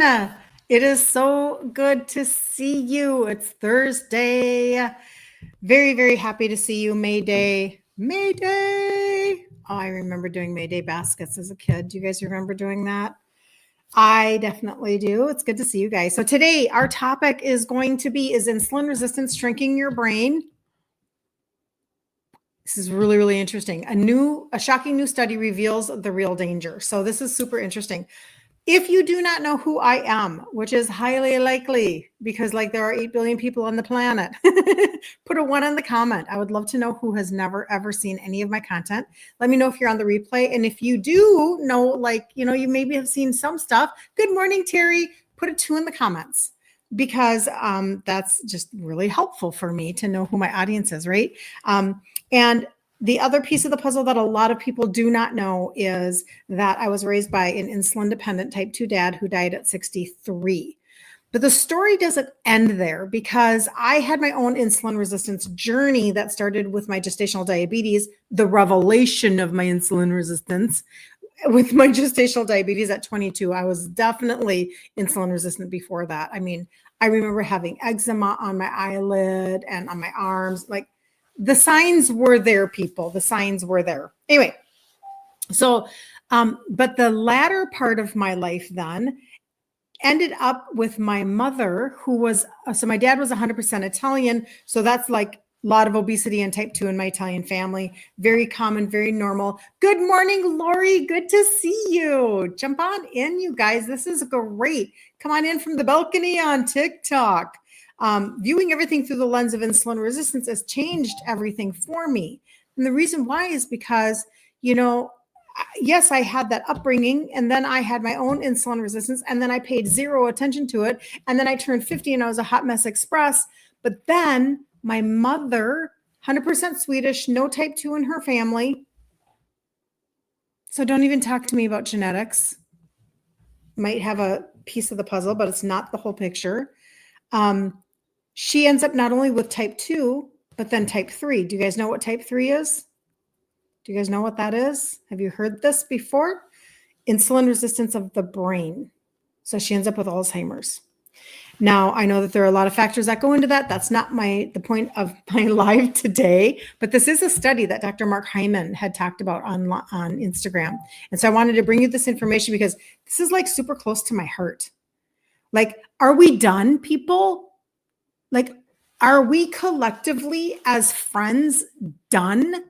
It is so good to see you. It's Thursday. Very, very happy to see you. May Day. May Day. Oh, I remember doing May Day baskets as a kid. Do you guys remember doing that? I definitely do. It's good to see you guys. So today our topic is going to be, is insulin resistance shrinking your brain? This is really, really interesting. A shocking new study reveals the real danger. So this is super interesting. If you do not know who I am, which is highly likely because there are 8 billion people on the planet, put a 1 in the comment. I would love to know who has never, ever seen any of my content. Let me know if you're on the replay. And if you do know, you maybe have seen some stuff. Good morning, Terry. Put a 2 in the comments because that's just really helpful for me to know who my audience is, right? And the other piece of the puzzle that a lot of people do not know is that I was raised by an insulin-dependent type 2 dad who died at 63. But the story doesn't end there because I had my own insulin resistance journey that started with my gestational diabetes, the revelation of my insulin resistance. With my gestational diabetes at 22, I was definitely insulin resistant before that. I mean, I remember having eczema on my eyelid and on my arms, the signs were there, people. The signs were there. Anyway, so, but the latter part of my life then ended up with my mother, who was, so my dad was 100% Italian. So that's a lot of obesity and type 2 in my Italian family. Very common, very normal. Good morning, Lori. Good to see you. Jump on in, you guys. This is great. Come on in from the balcony on TikTok. Viewing everything through the lens of insulin resistance has changed everything for me. And the reason why is because, yes, I had that upbringing and then I had my own insulin resistance and then I paid zero attention to it. And then I turned 50 and I was a hot mess express. But then my mother, 100% Swedish, no type 2 in her family. So don't even talk to me about genetics. Might have a piece of the puzzle, but it's not the whole picture. She ends up not only with type 2, but then type 3. Do you guys know what type 3 is? Do you guys know what that is? Have you heard this before? Insulin resistance of the brain. So she ends up with Alzheimer's. Now, I know that there are a lot of factors that go into that. That's not the point of my live today, but this is a study that Dr. Mark Hyman had talked about on Instagram. And so I wanted to bring you this information because this is super close to my heart. Are we done, people? Are we collectively as friends done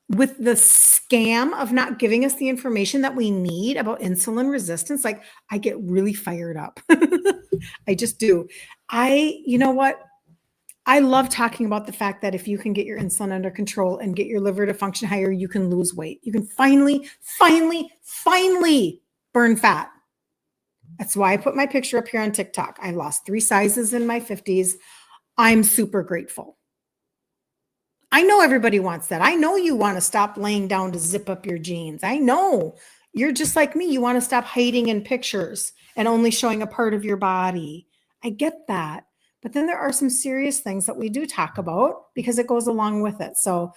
with the scam of not giving us the information that we need about insulin resistance? I get really fired up. I just do. You know what? I love talking about the fact that if you can get your insulin under control and get your liver to function higher, you can lose weight. You can finally burn fat. That's why I put my picture up here on TikTok. I lost 3 sizes in my 50s. I'm super grateful. I know everybody wants that. I know you want to stop laying down to zip up your jeans. I know you're just like me. You want to stop hiding in pictures and only showing a part of your body. I get that. But then there are some serious things that we do talk about because it goes along with it. So,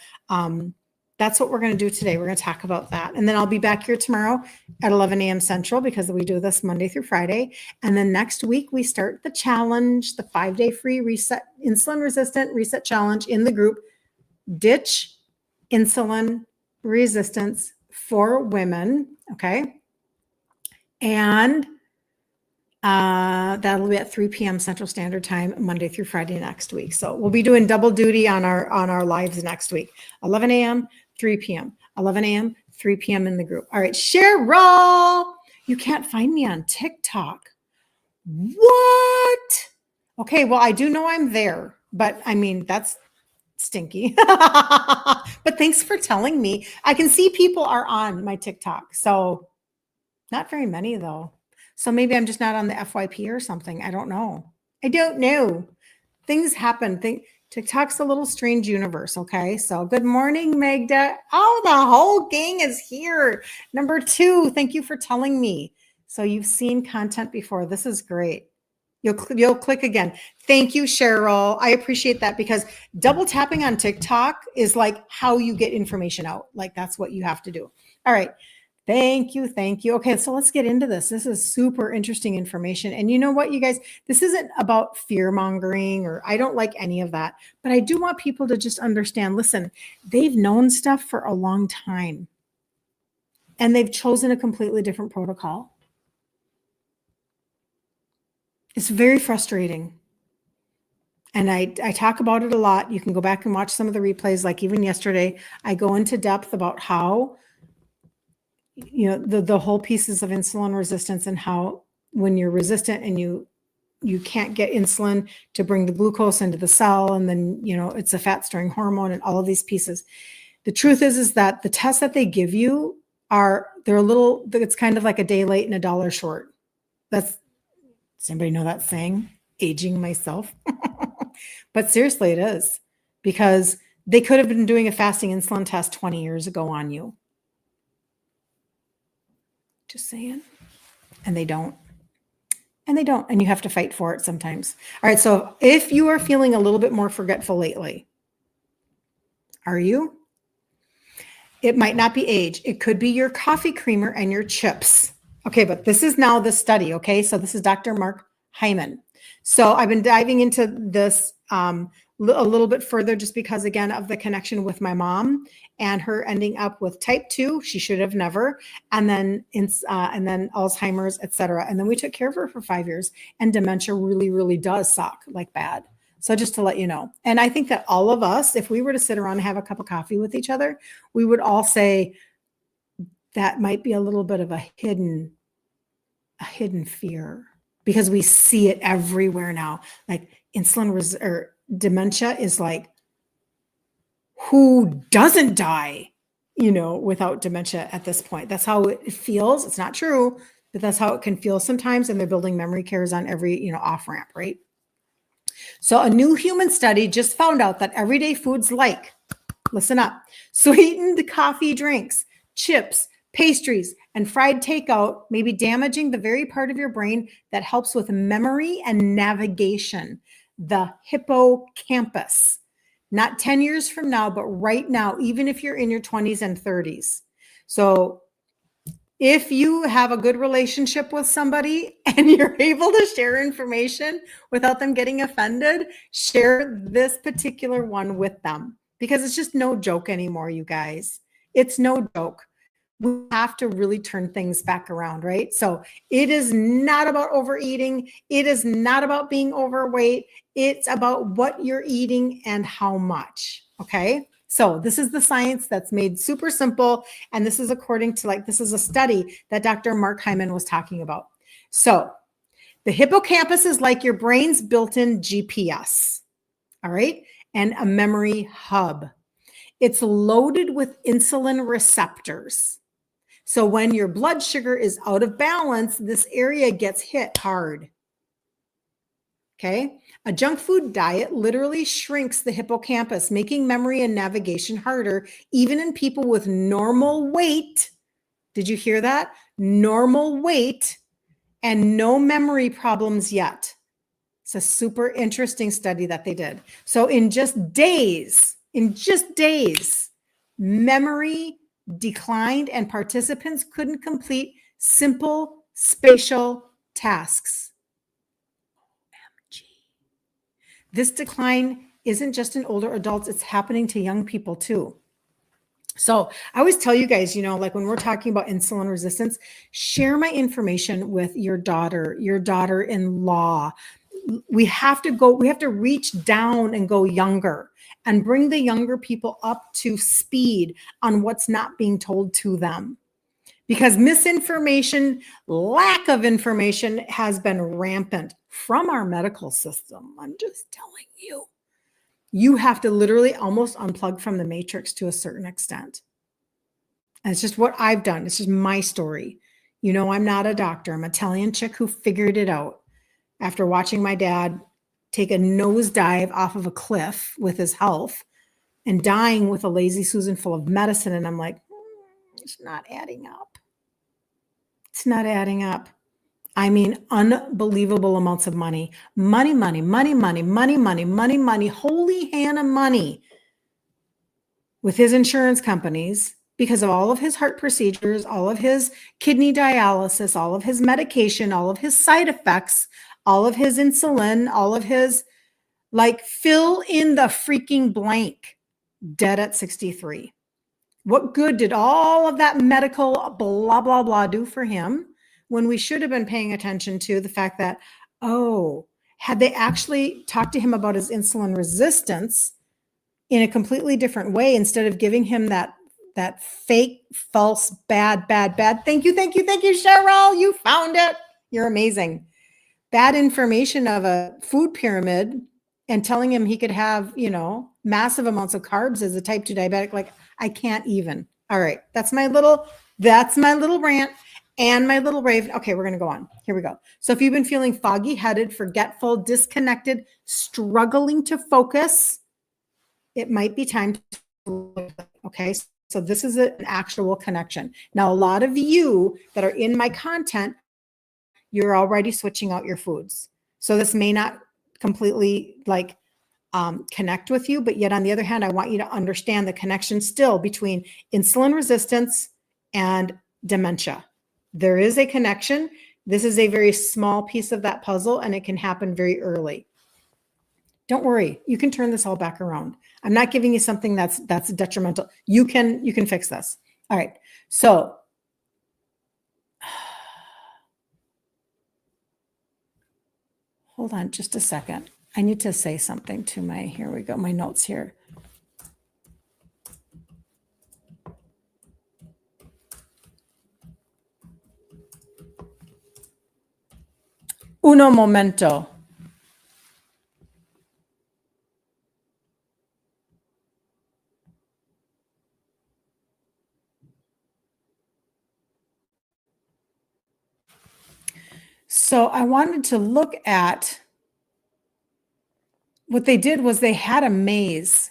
that's what we're going to do today. We're going to talk about that. And then I'll be back here tomorrow at 11 a.m. Central because we do this Monday through Friday. And then next week, we start the challenge, the 5-day free reset, insulin resistant reset challenge in the group, Ditch Insulin Resistance for Women. Okay. And that'll be at 3 p.m. Central Standard Time, Monday through Friday next week. So we'll be doing double duty on our lives next week, 11 a.m., 3 p.m., 11 a.m., 3 p.m. in the group. All right, Cheryl, you can't find me on TikTok. What? Okay, well, I do know I'm there, but I mean, that's stinky. But thanks for telling me. I can see people are on my TikTok. So not very many though. So maybe I'm just not on the FYP or something. I don't know. Things happen. TikTok's a little strange universe. Okay. So good morning, Magda. Oh, the whole gang is here. Number 2, thank you for telling me. So you've seen content before. This is great. You'll click again. Thank you, Cheryl. I appreciate that because double tapping on TikTok is how you get information out. That's what you have to do. All right. Thank you. Thank you. Okay, so let's get into this. This is super interesting information. And you know what, you guys, this isn't about fear mongering, or I don't like any of that, but I do want people to just understand, listen, they've known stuff for a long time and they've chosen a completely different protocol. It's very frustrating. And I talk about it a lot. You can go back and watch some of the replays. Like even yesterday, I go into depth about how, the whole pieces of insulin resistance, and how when you're resistant and you can't get insulin to bring the glucose into the cell, and then, it's a fat storing hormone and all of these pieces. The truth is that the tests that they give you it's kind of like a day late and a dollar short. Does anybody know that saying? Aging myself. But seriously, it is, because they could have been doing a fasting insulin test 20 years ago on you. Just saying. And they don't. And you have to fight for it sometimes. All right. So if you are feeling a little bit more forgetful lately, are you? It might not be age. It could be your coffee creamer and your chips. Okay. But this is now the study. Okay. So this is Dr. Mark Hyman. So I've been diving into this a little bit further, just because, again, of the connection with my mom and her ending up with type 2. She should have never. And then Alzheimer's, et cetera. And then we took care of her for 5 years, and dementia really, really does suck like bad. So just to let you know. And I think that all of us, if we were to sit around and have a cup of coffee with each other, we would all say that might be a little bit of a hidden fear, because we see it everywhere now. Like or dementia is like, who doesn't die, without dementia at this point? That's how it feels. It's not true, but that's how it can feel sometimes. And they're building memory cares on every, off ramp, right? So a new human study just found out that everyday foods like, listen up, sweetened coffee drinks, chips, pastries, and fried takeout may be damaging the very part of your brain that helps with memory and navigation, the hippocampus. Not 10 years from now, but right now, even if you're in your 20s and 30s. So if you have a good relationship with somebody and you're able to share information without them getting offended, share this particular one with them, because it's just no joke anymore, you guys. It's no joke. We have to really turn things back around, right? So it is not about overeating. It is not about being overweight. It's about what you're eating and how much, okay? So this is the science that's made super simple. And this is according to, this is a study that Dr. Mark Hyman was talking about. So the hippocampus is like your brain's built-in GPS, all right? And a memory hub. It's loaded with insulin receptors. So when your blood sugar is out of balance, this area gets hit hard. Okay. A junk food diet literally shrinks the hippocampus, making memory and navigation harder, even in people with normal weight. Did you hear that? Normal weight and no memory problems yet. It's a super interesting study that they did. So in just days, memory declined and participants couldn't complete simple spatial tasks. OMG. This decline isn't just in older adults, it's happening to young people too. So I always tell you guys, when we're talking about insulin resistance, share my information with your daughter-in-law. We have to reach down and go younger and bring the younger people up to speed on what's not being told to them. Because misinformation, lack of information has been rampant from our medical system. I'm just telling you. You have to literally almost unplug from the matrix to a certain extent. And it's just what I've done. It's just my story. I'm not a doctor. I'm an Italian chick who figured it out after watching my dad take a nosedive off of a cliff with his health and dying with a lazy Susan full of medicine. And I'm like, it's not adding up. It's not adding up. I mean, unbelievable amounts of money. Money. Holy Hannah money with his insurance companies because of all of his heart procedures, all of his kidney dialysis, all of his medication, all of his side effects, all of his insulin, all of his, like, fill in the freaking blank, dead at 63. What good did all of that medical blah, blah, blah do for him when we should have been paying attention to the fact that, oh, had they actually talked to him about his insulin resistance in a completely different way, instead of giving him that fake, false, bad. Thank you, Cheryl. You found it. You're amazing. Bad information of a food pyramid and telling him he could have, massive amounts of carbs as a type 2 diabetic. Like, I can't even. All right. That's my little rant and my little rave. Okay, we're going to go on. Here we go. So if you've been feeling foggy headed, forgetful, disconnected, struggling to focus, it might be time to, okay? So this is an actual connection. Now, a lot of you that are in my content, you're already switching out your foods. So this may not completely connect with you, but yet on the other hand, I want you to understand the connection still between insulin resistance and dementia. There is a connection. This is a very small piece of that puzzle, and it can happen very early. Don't worry, you can turn this all back around. I'm not giving you something that's detrimental. You can fix this. All right. So hold on just a second. I need to say something to here we go, my notes here. Uno momento. So I wanted to look at what they did was they had a maze,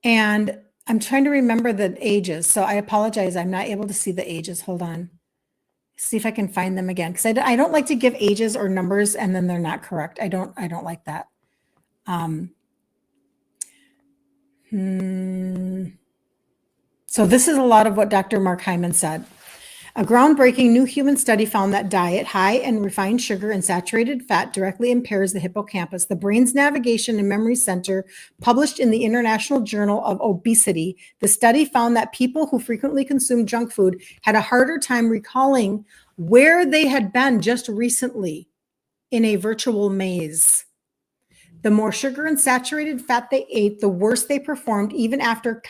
and I'm trying to remember the ages. So I apologize. I'm not able to see the ages. Hold on. See if I can find them again. Because I don't like to give ages or numbers and then they're not correct. I don't like that. So this is a lot of what Dr. Mark Hyman said. A groundbreaking new human study found that diet high in refined sugar and saturated fat directly impairs the hippocampus, the brain's navigation and memory center. Published in the International Journal of Obesity, the study found that people who frequently consumed junk food had a harder time recalling where they had been just recently in a virtual maze. The more sugar and saturated fat they ate, the worse they performed, even after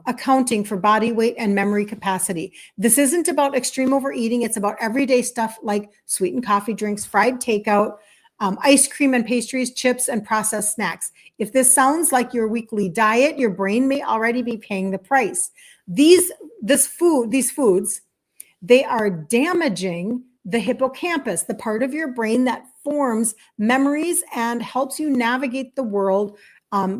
accounting for body weight and memory capacity. This isn't about extreme overeating. It's about everyday stuff like sweetened coffee drinks, fried takeout, ice cream and pastries, chips, and processed snacks. If this sounds like your weekly diet, your brain may already be paying the price. These foods, they are damaging the hippocampus, the part of your brain that forms memories and helps you navigate the world,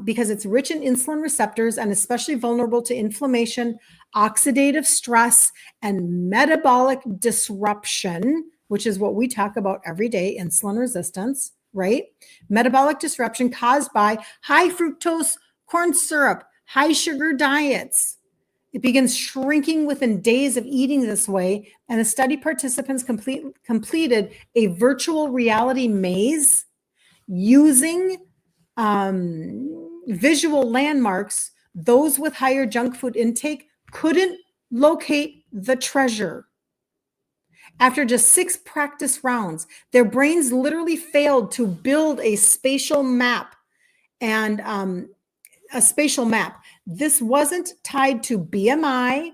because it's rich in insulin receptors and especially vulnerable to inflammation, oxidative stress, and metabolic disruption, which is what we talk about every day, insulin resistance, right? Metabolic disruption caused by high fructose corn syrup, high sugar diets. It begins shrinking within days of eating this way, and the study participants completed a virtual reality maze using visual landmarks. Those with higher junk food intake couldn't locate the treasure. After just 6 practice rounds, their brains literally failed to build a spatial map This wasn't tied to BMI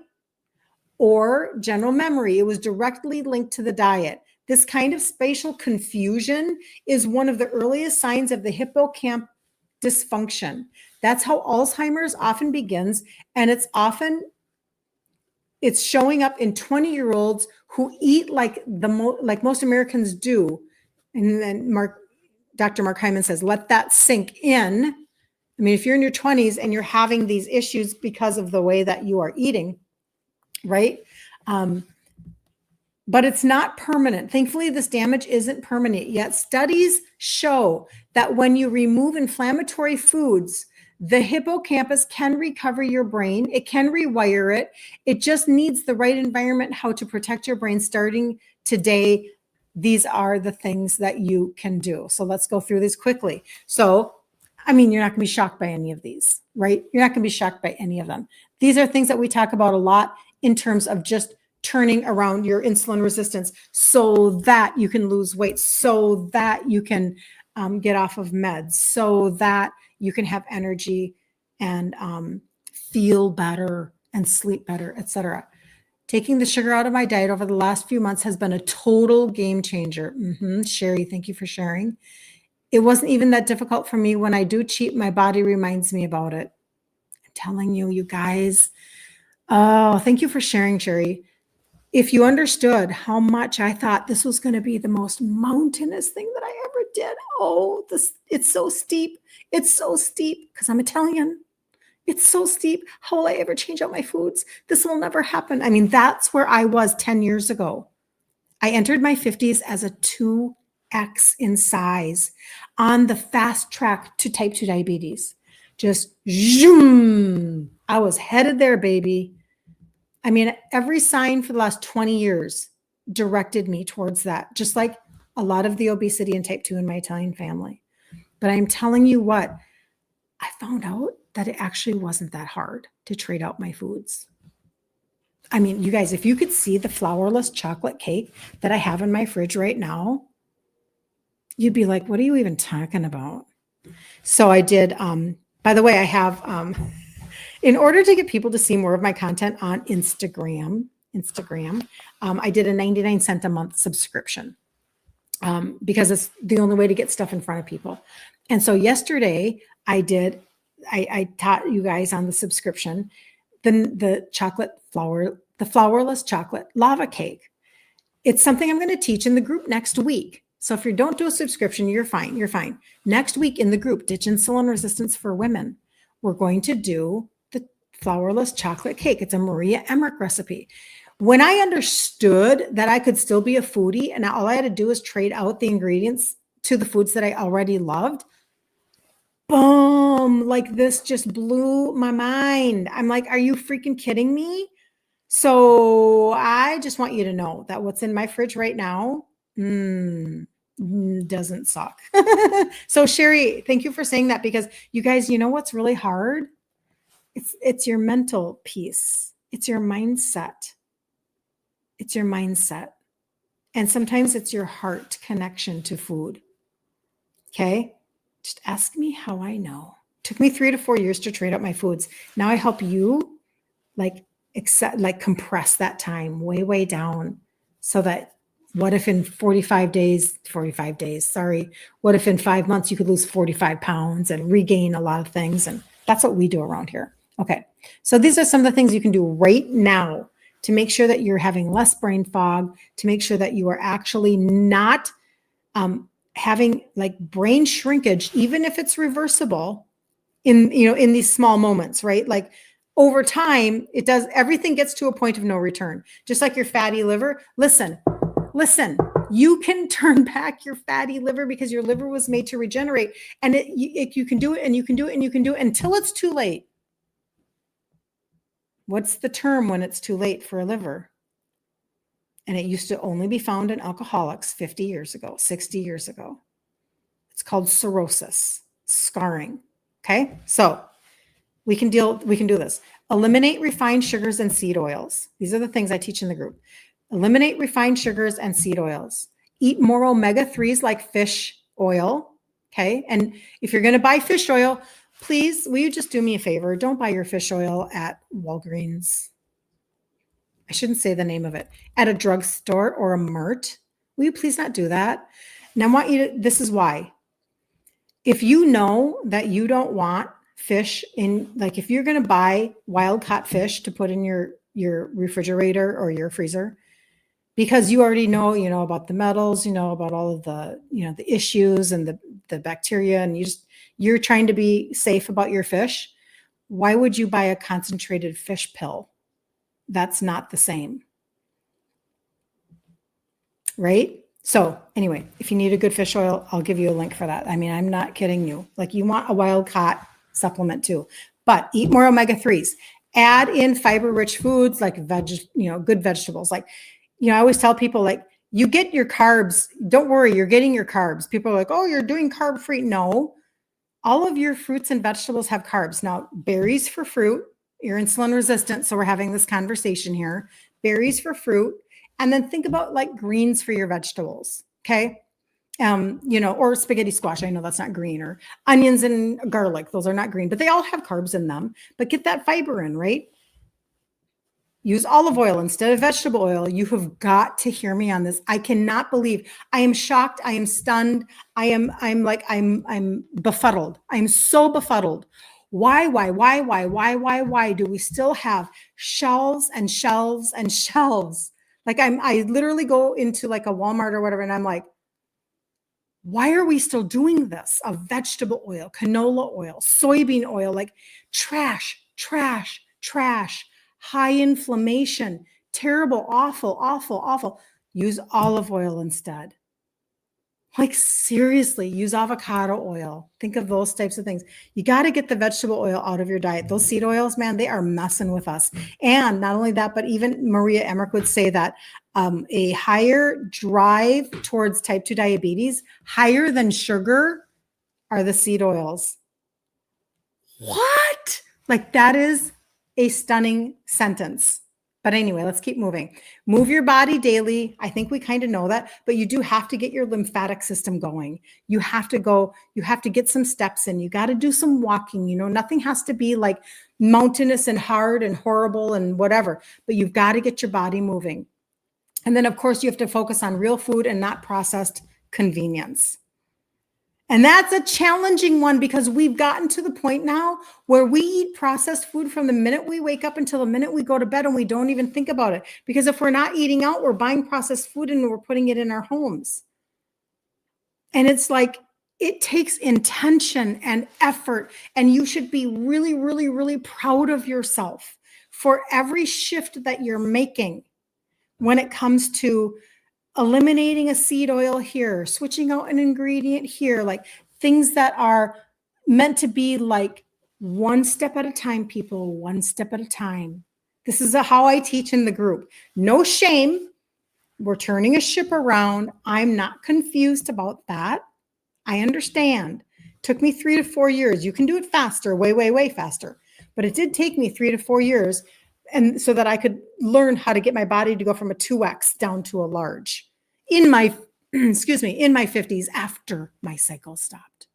or general memory. It was directly linked to the diet. This kind of spatial confusion is one of the earliest signs of the hippocampus dysfunction. That's how Alzheimer's often begins, and it's showing up in 20-year-olds who eat like most Americans do. And then Dr. Mark Hyman says, let that sink in. I mean, if you're in your 20s and you're having these issues because of the way that you are eating, right? But it's not permanent. Thankfully, this damage isn't permanent, yet studies show that when you remove inflammatory foods, The hippocampus can recover your brain. It can rewire it. It just needs the right environment, how to protect your brain starting today. These are the things that you can do. So let's go through these quickly. So, I mean, you're not going to be shocked by any of these, right? You're not going to be shocked by any of them. These are things that we talk about a lot in terms of just turning around your insulin resistance so that you can lose weight, so that you can get off of meds, so that you can have energy and feel better and sleep better, etc. Taking the sugar out of my diet over the last few months has been a total game changer. Sherry, thank you for sharing. It wasn't even that difficult for me. When I do cheat, my body reminds me about it. I'm telling you, you guys. Oh, thank you for sharing, Sherry. If you understood how much I thought this was going to be the most mountainous thing that I ever did. Oh, it's so steep. It's so steep because I'm Italian. It's so steep. How will I ever change out my foods? This will never happen. I mean, that's where I was 10 years ago. I entered my 50s as a 2X in size on the fast track to type 2 diabetes. Just zoom. I was headed there, baby. I mean, every sign for the last 20 years directed me towards that, just like a lot of the obesity and type 2 in my Italian family. But I'm telling you what, I found out that it actually wasn't that hard to trade out my foods. I mean, you guys, if you could see the flourless chocolate cake that I have in my fridge right now, you'd be like, what are you even talking about? So I did, by the way, I have, in order to get people to see more of my content on Instagram, I did a 99 cent a month subscription because it's the only way to get stuff in front of people. And so yesterday I taught you guys on the subscription, the flourless chocolate lava cake. It's something I'm going to teach in the group next week. So if you don't do a subscription, you're fine. You're fine. Next week in the group, Ditch Insulin Resistance for Women, we're going to do the flourless chocolate cake. It's a Maria Emmerich recipe. When I understood that I could still be a foodie and all I had to do is trade out the ingredients to the foods that I already loved, boom, like this just blew my mind. I'm like, are you freaking kidding me? So I just want you to know that what's in my fridge right now doesn't suck. So Sherry, thank you for saying that, because you guys, you know what's really hard? It's your mental piece. It's your mindset. It's your mindset. And sometimes it's your heart connection to food. Okay? Just ask me how I know. It took me 3 to 4 years to trade out my foods. Now I help you compress that time way down, so that what if in 45 days, what if in 5 months you could lose 45 pounds and regain a lot of things? And that's what we do around here. Okay. So these are some of the things you can do right now to make sure that you're having less brain fog, to make sure that you are actually not having like brain shrinkage, even if it's reversible in these small moments, right? Like over time, everything gets to a point of no return. Just like your fatty liver. Listen, you can turn back your fatty liver because your liver was made to regenerate, and you can do it, and you can do it, and you can do it until it's too late. What's the term when it's too late for a liver? And it used to only be found in alcoholics 50 years ago, 60 years ago. It's called cirrhosis, scarring. Okay. So we can do this. Eliminate refined sugars and seed oils. These are the things I teach in the group. Eliminate refined sugars and seed oils. Eat more omega-3s like fish oil. Okay. And if you're going to buy fish oil, please, will you just do me a favor? Don't buy your fish oil at Walgreens. I shouldn't say the name of it. At a drugstore or a Mert. Will you please not do that? And I want you to, this is why. If you know that you don't want fish in, like if you're going to buy wild caught fish to put in your refrigerator or your freezer, because you already know, about the metals, about all of the, the issues and the bacteria, and you're trying to be safe about your fish. Why would you buy a concentrated fish pill? That's not the same. Right? So anyway, if you need a good fish oil, I'll give you a link for that. I mean, I'm not kidding you. Like you want a wild caught supplement too. But eat more omega-3s. Add in fiber-rich foods like good vegetables. Like, I always tell people, like, you get your carbs. Don't worry, you're getting your carbs. People are like, oh, you're doing carb-free. No, all of your fruits and vegetables have carbs. Now, berries for fruit. You're insulin resistant, so we're having this conversation here. Berries for fruit. And then think about like greens for your vegetables. Okay. Or spaghetti squash. I know that's not green, or onions and garlic. Those are not green, but they all have carbs in them. But get that fiber in, right? Use olive oil instead of vegetable oil. You have got to hear me on this. I cannot believe. I am shocked. I am stunned. I'm befuddled. I'm so befuddled. Why do we still have shelves and shelves and shelves? Like I literally go into like a Walmart or whatever, and I'm like, why are we still doing this? Of vegetable oil, canola oil, soybean oil, like trash, high inflammation, terrible, awful. Use olive oil instead. Like seriously, use avocado oil. Think of those types of things. You got to get the vegetable oil out of your diet. Those seed oils, man, they are messing with us. And not only that, but even Maria Emmerich would say that a higher drive towards type 2 diabetes, higher than sugar, are the seed oils. What? Like that is a stunning sentence. But anyway, let's keep moving. Move your body daily. I think we kind of know that, but you do have to get your lymphatic system going. You have to get some steps in. You got to do some walking. Nothing has to be like mountainous and hard and horrible and whatever, but you've got to get your body moving. And then of course you have to focus on real food and not processed convenience. And that's a challenging one because we've gotten to the point now where we eat processed food from the minute we wake up until the minute we go to bed, and we don't even think about it. Because if we're not eating out, we're buying processed food and we're putting it in our homes. And it's like, it takes intention and effort, and you should be really, really, really proud of yourself for every shift that you're making when it comes to eliminating a seed oil here, switching out an ingredient here, like things that are meant to be like one step at a time, people, one step at a time. This is how I teach in the group. No shame. We're turning a ship around. I'm not confused about that. I understand. Took me 3 to 4 years. You can do it faster, way faster. But it did take me 3 to 4 years, and so that I could learn how to get my body to go from a 2X down to a large in my 50s after my cycle stopped.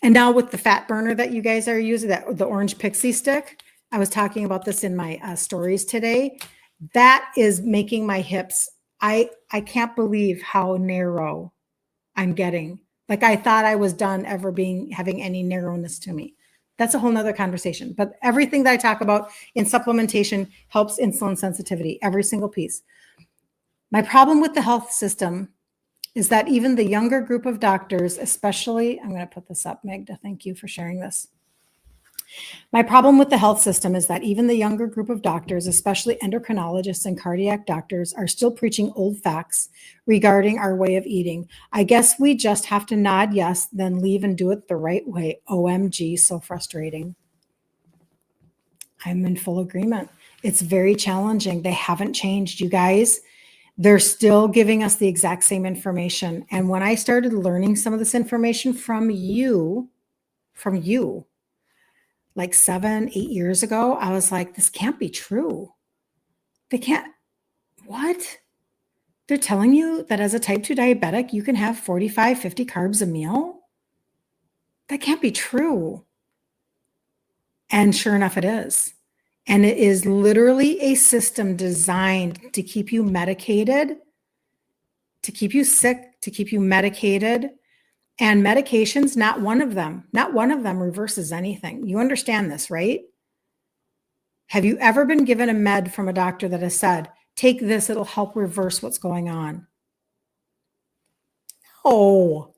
And now with the fat burner that you guys are using, the orange pixie stick, I was talking about this in my stories today. That is making my hips. I can't believe how narrow I'm getting. Like I thought I was done ever having any narrowness to me. That's a whole nother conversation. But everything that I talk about in supplementation helps insulin sensitivity, every single piece. My problem with the health system is that even the younger group of doctors, especially, I'm going to put this up, Magda, thank you for sharing this. My problem with the health system is that even the younger group of doctors, especially endocrinologists and cardiac doctors, are still preaching old facts regarding our way of eating. I guess we just have to nod yes, then leave and do it the right way. OMG, so frustrating. I'm in full agreement. It's very challenging. They haven't changed, you guys. They're still giving us the exact same information. And when I started learning some of this information from you, like 7, 8 years ago, I was like, this can't be true. They can't, what? They're telling you that as a type 2 diabetic, you can have 45, 50 carbs a meal? That can't be true. And sure enough, it is. And it is literally a system designed to keep you medicated, to keep you sick, to keep you medicated. And medications, not one of them reverses anything. You understand this, right? Have you ever been given a med from a doctor that has said, take this, it'll help reverse what's going on? Oh,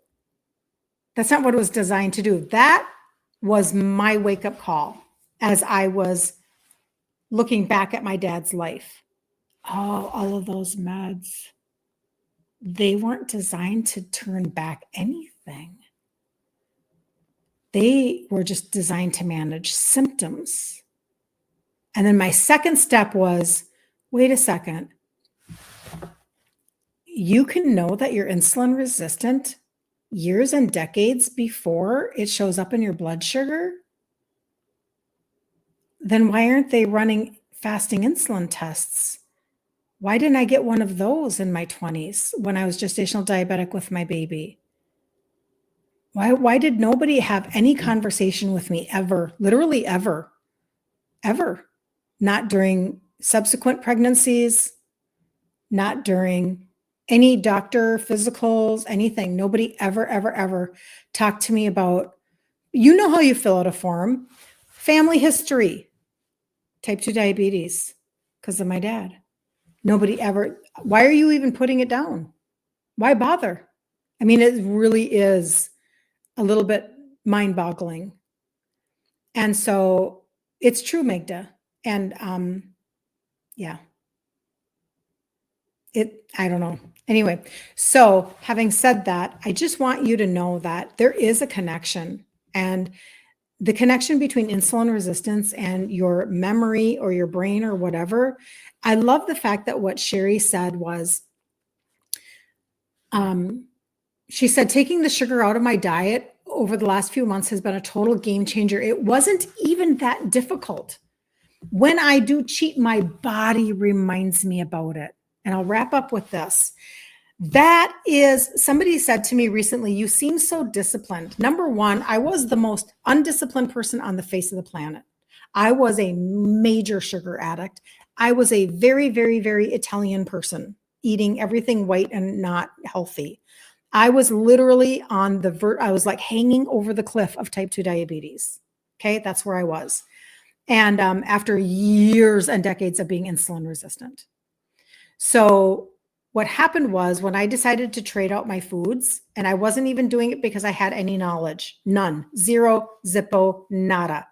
that's not what it was designed to do. That was my wake-up call as I was looking back at my dad's life. Oh, all of those meds, they weren't designed to turn back anything. They were just designed to manage symptoms. And then my second step was, wait a second. You can know that you're insulin resistant years and decades before it shows up in your blood sugar. Then why aren't they running fasting insulin tests? Why didn't I get one of those in my 20s when I was gestational diabetic with my baby? Why did nobody have any conversation with me ever, literally ever, ever? Not during subsequent pregnancies, not during any doctor physicals, anything. Nobody ever, ever, ever talked to me about, you know how you fill out a form, family history, type 2 diabetes, because of my dad. Nobody ever, why are you even putting it down? Why bother? I mean, it really is a little bit mind-boggling. And so it's true, Magda. And yeah. I don't know. Anyway, so having said that, I just want you to know that there is a connection, and the connection between insulin resistance and your memory or your brain or whatever. I love the fact that what Sherry said was, she said, taking the sugar out of my diet over the last few months has been a total game changer. It wasn't even that difficult. When I do cheat, my body reminds me about it. And I'll wrap up with this. That is, somebody said to me recently, you seem so disciplined. Number one, I was the most undisciplined person on the face of the planet. I was a major sugar addict. I was a very, very, very Italian person, eating everything white and not healthy. I was literally on the I was like hanging over the cliff of type 2 diabetes. Okay, that's where I was. And after years and decades of being insulin resistant. So what happened was, when I decided to trade out my foods, and I wasn't even doing it because I had any knowledge, none, zero, zippo, nada.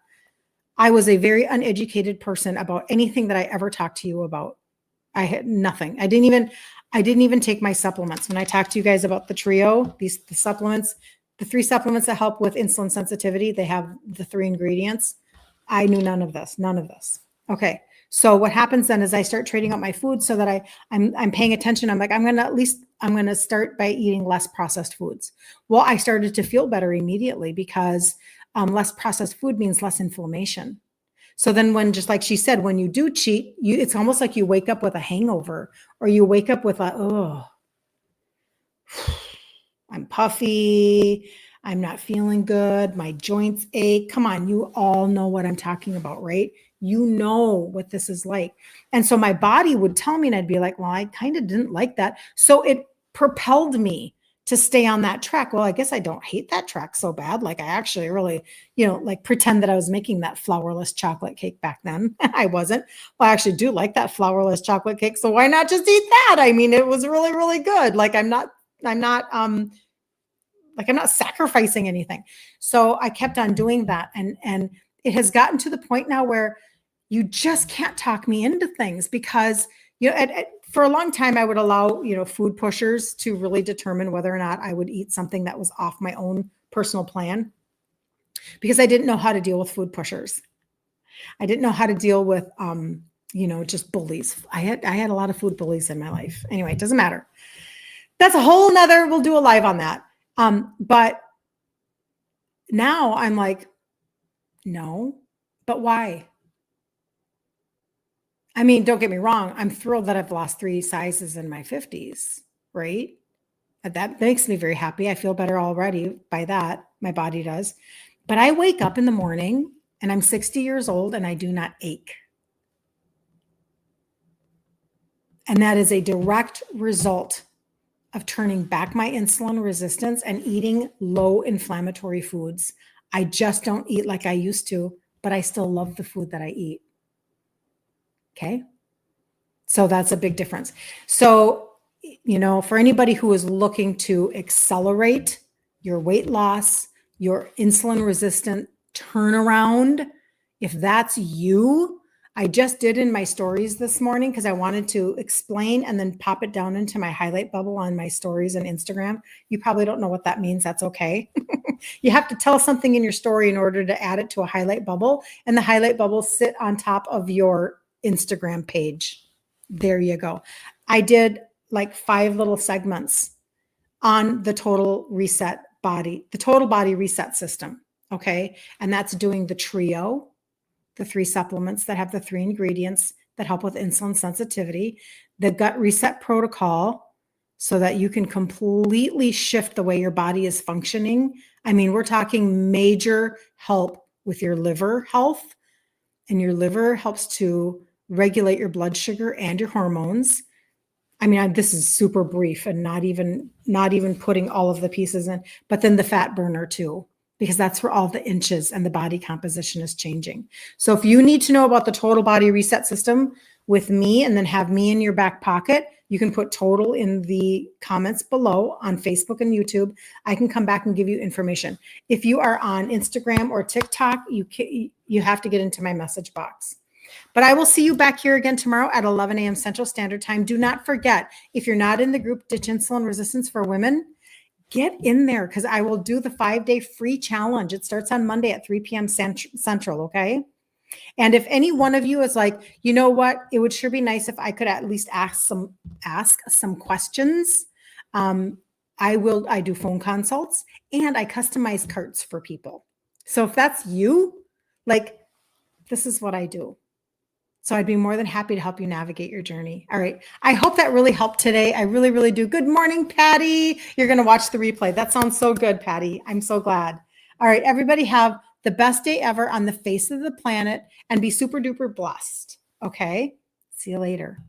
I was a very uneducated person about anything that I ever talked to you about. I had nothing. I didn't even take my supplements. When I talked to you guys about the trio, the supplements, the 3 supplements that help with insulin sensitivity, they have the 3 ingredients. I knew none of this. Okay. So what happens then is I start trading out my food so that I'm paying attention. I'm like, I'm going to start by eating less processed foods. Well, I started to feel better immediately because less processed food means less inflammation. So then when, just like she said, when you do cheat, it's almost like you wake up with a hangover, or you wake up with I'm puffy. I'm not feeling good. My joints ache. Come on. You all know what I'm talking about, right? You know what this is like. And so my body would tell me, and I'd be like, well, I kind of didn't like that. So it propelled me to stay on that track. Well, I guess I don't hate that track so bad. Like, I actually really, like pretend that I was making that flourless chocolate cake back then. I wasn't. Well, I actually do like that flourless chocolate cake. So why not just eat that? I mean, it was really, really good. Like, I'm not sacrificing anything. So I kept on doing that. And it has gotten to the point now where you just can't talk me into things, because, for a long time, I would allow, food pushers to really determine whether or not I would eat something that was off my own personal plan, because I didn't know how to deal with food pushers. I didn't know how to deal with, just bullies. I had a lot of food bullies in my life. Anyway, it doesn't matter. That's a whole nother, we'll do a live on that. But now I'm like, no, but why? I mean, don't get me wrong. I'm thrilled that I've lost 3 sizes in my 50s, right? That makes me very happy. I feel better already by that. My body does. But I wake up in the morning and I'm 60 years old and I do not ache. And that is a direct result of turning back my insulin resistance and eating low inflammatory foods. I just don't eat like I used to, but I still love the food that I eat. Okay. So that's a big difference. So, for anybody who is looking to accelerate your weight loss, your insulin resistant turnaround, if that's you, I just did in my stories this morning because I wanted to explain and then pop it down into my highlight bubble on my stories and Instagram. You probably don't know what that means. That's okay. You have to tell something in your story in order to add it to a highlight bubble, and the highlight bubbles sit on top of your Instagram page. There you go. I did like 5 little segments on the total body reset system. Okay. And that's doing the trio, the 3 supplements that have the 3 ingredients that help with insulin sensitivity, the gut reset protocol, so that you can completely shift the way your body is functioning. I mean, we're talking major help with your liver health, and your liver helps to regulate your blood sugar and your hormones. I mean, this is super brief and not even putting all of the pieces in, but then the fat burner too, because that's where all the inches and the body composition is changing. So if you need to know about the total body reset system with me and then have me in your back pocket, you can put total in the comments below on Facebook and YouTube. I can come back and give you information. If you are on Instagram or TikTok, you have to get into my message box. But I will see you back here again tomorrow at 11 a.m. Central Standard Time. Do not forget, if you're not in the group Ditch Insulin Resistance for Women, get in there because I will do the 5-day free challenge. It starts on Monday at 3 p.m. Central, okay? And if any one of you is like, you know what, it would sure be nice if I could at least ask some questions. I do phone consults and I customize carts for people. So if that's you, like, this is what I do. So I'd be more than happy to help you navigate your journey. All right. I hope that really helped today. I really, really do. Good morning, Patty. You're going to watch the replay. That sounds so good, Patty. I'm so glad. All right. Everybody have the best day ever on the face of the planet and be super duper blessed. Okay. See you later.